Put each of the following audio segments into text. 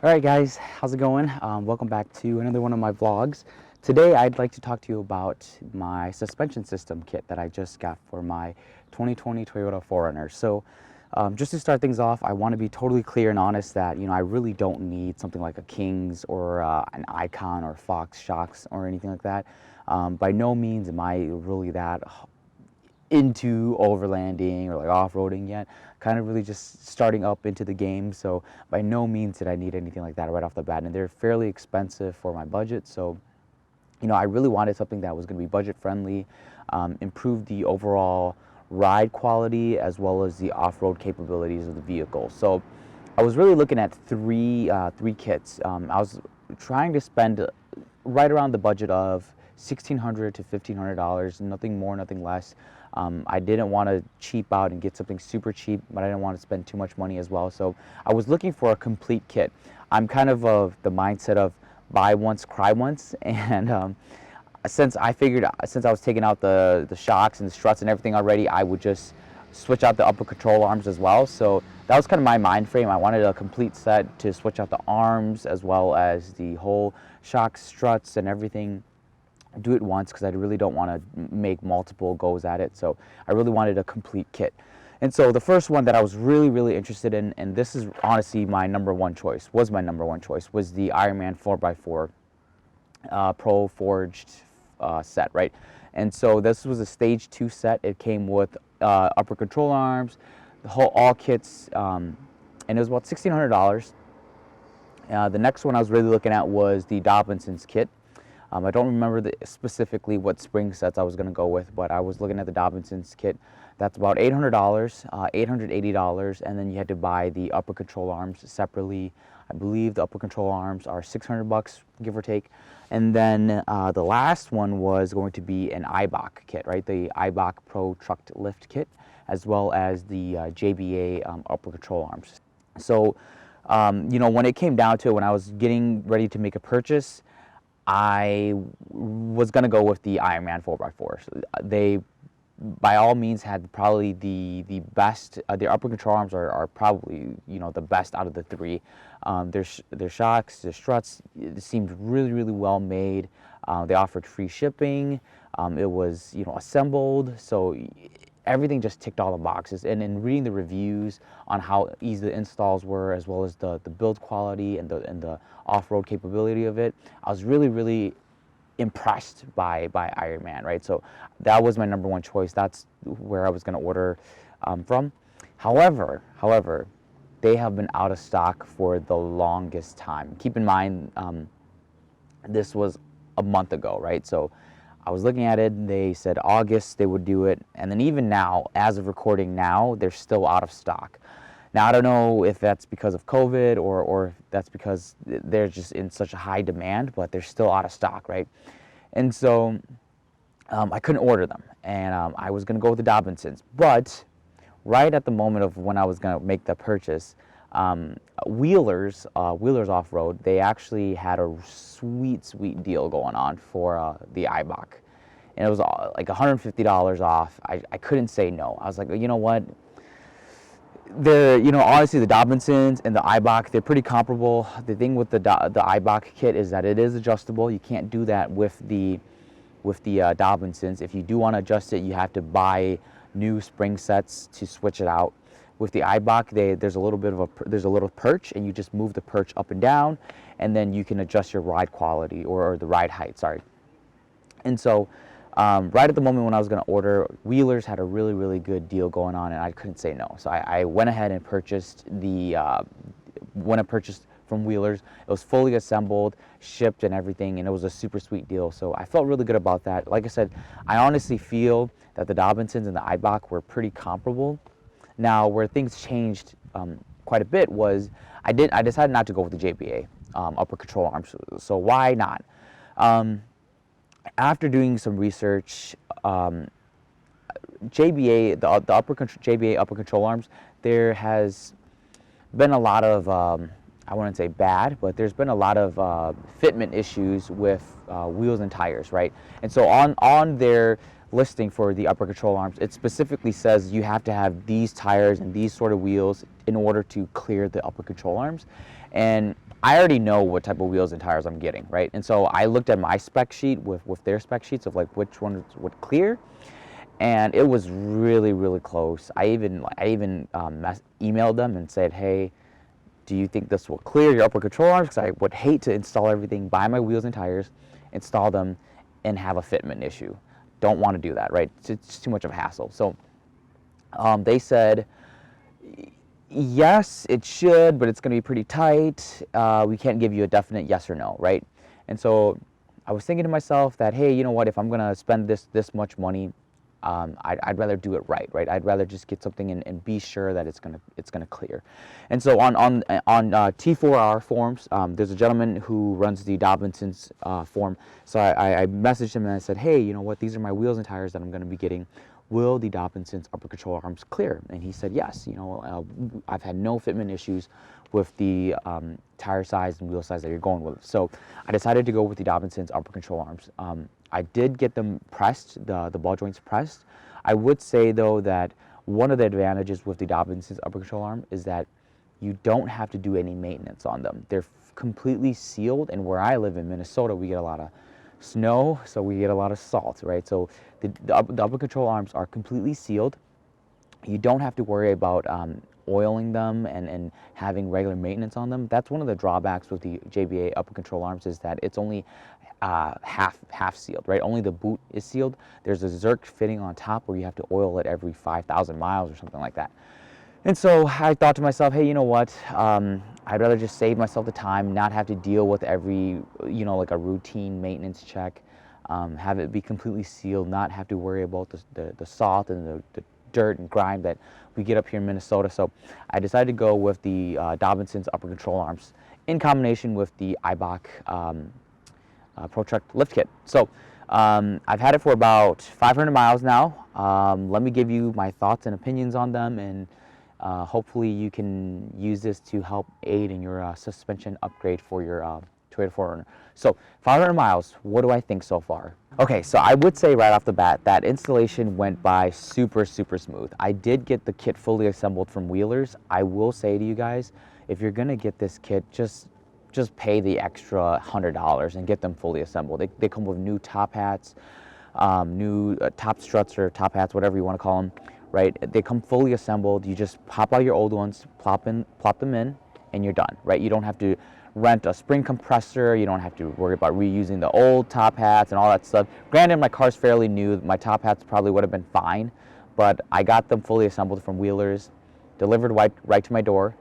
Alright guys, how's it going? Welcome back to another one of my vlogs. Today I'd like to talk to you about my suspension system kit that I just got for my 2020 Toyota 4Runner. So just to start things off, I want to be totally clear and honest that I really don't need something like a Kings or an Icon or Fox shocks or anything like that. By no means am I really that into overlanding or like off-roading yet. Kind of really just starting up into the game, so by no means did I need anything like that right off the bat, and they're fairly expensive for my budget. So I really wanted something that was going to be budget friendly, improve the overall ride quality as well as the off-road capabilities of the vehicle. So I was really looking at three kits. I was trying to spend right around the budget of $1,600 to $1,500, nothing more, nothing less. I didn't want to cheap out and get something super cheap, but I didn't want to spend too much money as well. So I was looking for a complete kit. I'm kind of the mindset of buy once, cry once, and since I was taking out the shocks and the struts and everything already, I would just switch out the upper control arms as well. So that was kind of my mind frame. I wanted a complete set to switch out the arms as well as the whole shocks, struts, and everything. Do it once because I really don't want to make multiple goes at it. So I really wanted a complete kit. And so the first one that I was really interested in, and this is honestly my number one choice, was the Ironman 4x4 Pro Forged set, right? And so this was a stage 2 set. It came with upper control arms, all kits, and it was about $1,600. The next one I was really looking at was the Dobinson's kit. I don't remember specifically what spring sets I was going to go with, but I was looking at the Dobinson's kit. That's about $800, $880, and then you had to buy the upper control arms separately. I believe the upper control arms are $600, give or take. And then the last one was going to be an Eibach kit, right? The Eibach Pro Truck Lift kit, as well as the JBA upper control arms. So, when it came down to it, when I was getting ready to make a purchase, I was going to go with the Ironman 4x4. So they, by all means, had probably the best. Their upper control arms are probably the best out of the three. Their shocks, their struts, it seemed really well made. They offered free shipping. It was assembled, so everything just ticked all the boxes. And in reading the reviews on how easy the installs were, as well as the build quality and the off-road capability of it, I was really impressed by Ironman, right? So that was my number one choice. That's where I was going to order from. However, they have been out of stock for the longest time. Keep in mind, this was a month ago, right? So I was looking at it, and they said August they would do it, and then even now, as of recording now, they're still out of stock. Now, I don't know if that's because of COVID or if that's because they're just in such a high demand, but they're still out of stock, right? And so I couldn't order them, and I was going to go with the Dobinsons. But right at the moment of when I was going to make the purchase, Wheelers Off-Road, they actually had a sweet deal going on for the Eibach. And it was like $150 off. I couldn't say no. I was like, you know what? Honestly, the Dobinsons and the Eibach, they're pretty comparable. The thing with the Eibach kit is that it is adjustable. You can't do that with the Dobinsons. If you do want to adjust it, you have to buy new spring sets to switch it out. With the Eibach, there's a little perch, and you just move the perch up and down, and then you can adjust your ride quality or the ride height. Sorry. And so, right at the moment when I was going to order, Wheelers had a really good deal going on, and I couldn't say no. So I went ahead and purchased from Wheelers. It was fully assembled, shipped, and everything, and it was a super sweet deal. So I felt really good about that. Like I said, I honestly feel that the Dobinsons and the Eibach were pretty comparable. Now, where things changed quite a bit was I decided not to go with the JBA upper control arms. So why not? After doing some research, JBA JBA upper control arms, there has been a lot of I wouldn't say bad, but there's been a lot of fitment issues with wheels and tires, right? And so on their listing for the upper control arms, it specifically says you have to have these tires and these sort of wheels in order to clear the upper control arms. And I already know what type of wheels and tires I'm getting, right? And so I looked at my spec sheet with their spec sheets of like which ones would clear, and it was really, really close. I even emailed them and said, hey, do you think this will clear your upper control arms? Because I would hate to install everything, buy my wheels and tires, install them, and have a fitment issue. Don't want to do that, right? It's too much of a hassle. So they said, yes, it should, but it's going to be pretty tight. We can't give you a definite yes or no, right? And so I was thinking to myself that, hey, you know what? If I'm going to spend this much money, I'd rather do it right? I'd rather just get something and be sure that it's gonna clear. And so on T4R forums, there's a gentleman who runs the Dobinson's forum. So I messaged him and I said, hey, you know what? These are my wheels and tires that I'm gonna be getting. Will the Dobinson's upper control arms clear? And he said yes. You know, I've had no fitment issues with the tire size and wheel size that you're going with. So I decided to go with the Dobinson's upper control arms. I did get them pressed, the ball joints pressed. I would say though that one of the advantages with the Dobinson's upper control arm is that you don't have to do any maintenance on them. They're completely sealed, and where I live in Minnesota, we get a lot of snow, so we get a lot of salt, right? So the upper control arms are completely sealed. You don't have to worry about oiling them and having regular maintenance on them. That's one of the drawbacks with the JBA upper control arms, is that it's only half sealed, right? Only the boot is sealed. There's a Zerk fitting on top where you have to oil it every 5,000 miles or something like that. And so I thought to myself, hey, you know what? I'd rather just save myself the time, not have to deal with every, you know, like a routine maintenance check, have it be completely sealed, not have to worry about the salt and the dirt and grime that we get up here in Minnesota. So I decided to go with the Dobinson's upper control arms in combination with the Eibach ProTruck lift kit. So I've had it for about 500 miles now. Let me give you my thoughts and opinions on them, and hopefully you can use this to help aid in your suspension upgrade for your Toyota 4Runner. So 500 miles, what do I think so far? Okay, so I would say right off the bat that installation went by super smooth. I did get the kit fully assembled from Wheelers. I will say to you guys, if you're gonna get this kit, just pay the extra $100 and get them fully assembled. They come with new top hats, new top struts or top hats, whatever you want to call them, right? They come fully assembled. You just pop out your old ones, plop them in, and you're done, right? You don't have to rent a spring compressor. You don't have to worry about reusing the old top hats and all that stuff. Granted, my car's fairly new. My top hats probably would have been fine, but I got them fully assembled from Wheelers, delivered right to my door,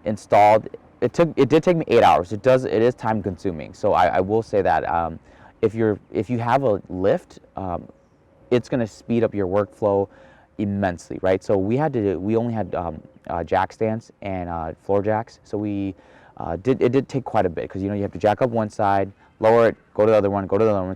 installed. It did take me 8 hours. It is time consuming. So I will say that if you have a lift, it's going to speed up your workflow immensely, right? So we only had jack stands and floor jacks. So it did take quite a bit, because you know you have to jack up one side, lower it, go to the other one,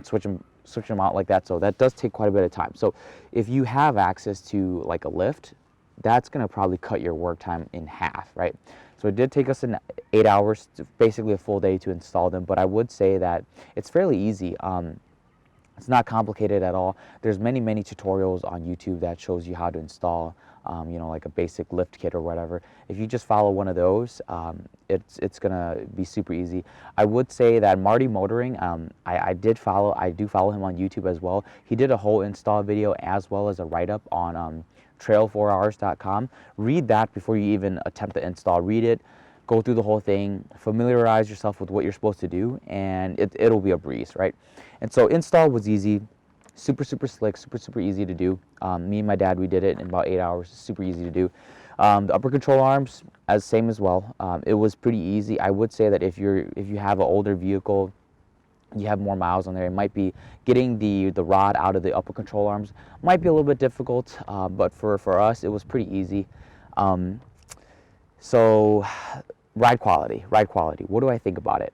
switch them out like that. So that does take quite a bit of time. So if you have access to like a lift, that's going to probably cut your work time in half, right? So it did take us 8 hours, basically a full day to install them, but I would say that it's fairly easy. It's not complicated at all. There's many tutorials on YouTube that shows you how to install, you know, like a basic lift kit or whatever. If you just follow one of those, it's gonna be super easy. I would say that Marty Motoring, I do follow him on YouTube as well. He did a whole install video as well as a write-up on trail4hours.com. Read that before you even attempt to install. Read it, go through the whole thing, familiarize yourself with what you're supposed to do, and it'll be a breeze, right? And so install was easy, super slick, super easy to do. Me and my dad, we did it in about 8 hours. Super easy to do. The upper control arms, same as well. It was pretty easy. I would say that if you have an older vehicle, you have more miles on there, it might be getting the rod out of the upper control arms might be a little bit difficult, but for us it was pretty easy. So ride quality, what do I think about it?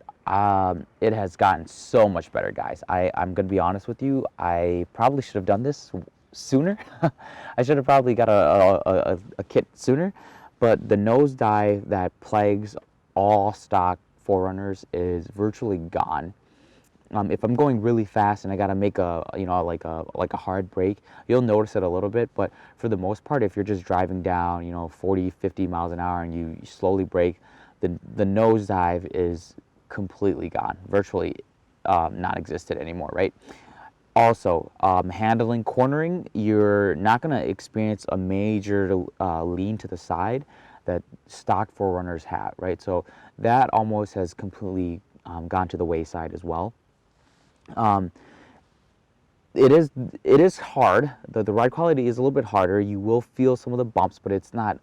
It has gotten so much better, guys. I'm gonna be honest with you, I probably should have done this sooner. I should have probably got a kit sooner, but the nosedive that plagues all stock 4Runners is virtually gone. If I'm going really fast and I gotta make a, you know, like a hard brake, you'll notice it a little bit. But for the most part, if you're just driving down, you know, 40, 50 miles an hour and you slowly brake, the nosedive is completely gone, virtually non-existent anymore, right? Also, handling cornering, you're not going to experience a major lean to the side that stock 4Runners have, right? So that almost has completely gone to the wayside as well. Um, it is hard. The ride quality is a little bit harder. You will feel some of the bumps, but it's not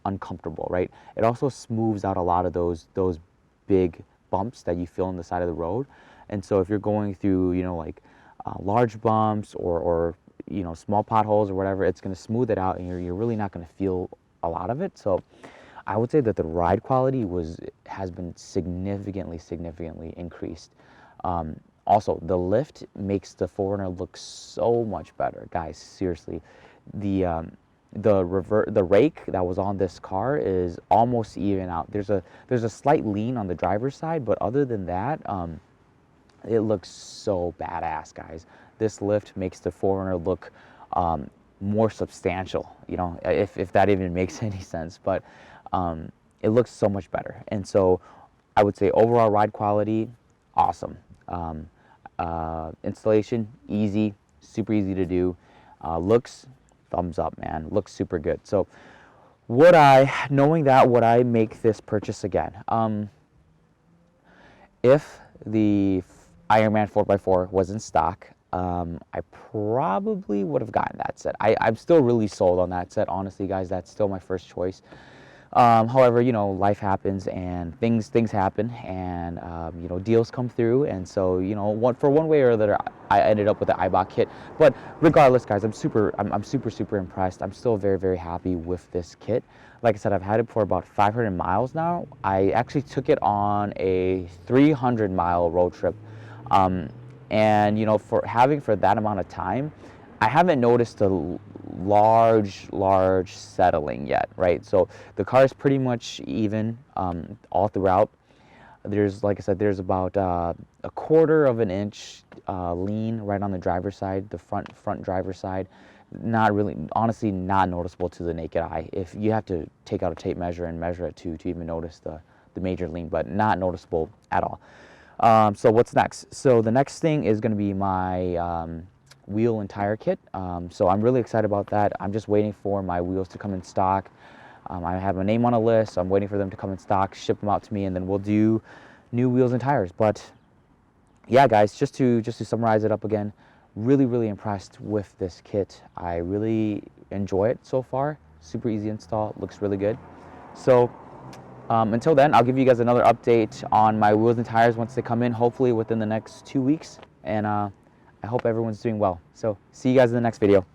uncomfortable, right? It also smooths out a lot of those big bumps that you feel on the side of the road. And so if you're going through, you know, like large bumps or you know, small potholes or whatever, it's going to smooth it out, and you're really not going to feel a lot of it. So I would say that the ride quality has been significantly increased. Also, the lift makes the 4Runner look so much better, guys. Seriously, the rake that was on this car is almost even out. There's a slight lean on the driver's side, but other than that, it looks so badass, guys. This lift makes the 4Runner look more substantial, you know, if that even makes any sense. But it looks so much better. And so I would say overall ride quality, awesome. Installation, easy, super easy to do. Looks, thumbs up, man. Looks super good. So knowing that, would I make this purchase again? If the Ironman 4x4 was in stock, I probably would have gotten that set. I'm still really sold on that set, honestly, guys. That's still my first choice. However, you know, life happens and things happen, and you know, deals come through, and so, you know, for one way or another, I ended up with the Eibach kit. But regardless, guys, I'm super impressed. I'm still very happy with this kit. Like I said, I've had it for about 500 miles now. I actually took it on a 300-mile road trip, and you know, for that amount of time, I haven't noticed a large settling yet, right? So the car is pretty much even all throughout. There's, like I said, there's about a quarter of an inch lean right on the driver's side, the front driver's side. Not really, honestly, not noticeable to the naked eye. If you have to take out a tape measure and measure it to even notice the major lean, but not noticeable at all. So what's next? So the next thing is going to be my wheel and tire kit. So I'm really excited about that. I'm just waiting for my wheels to come in stock. I have my name on a list, so I'm waiting for them to come in stock, ship them out to me, and then we'll do new wheels and tires. But yeah, guys, just to summarize it up again, really impressed with this kit. I really enjoy it so far. Super easy install, looks really good. So until then, I'll give you guys another update on my wheels and tires once they come in, hopefully within the next 2 weeks. And I hope everyone's doing well. So see you guys in the next video.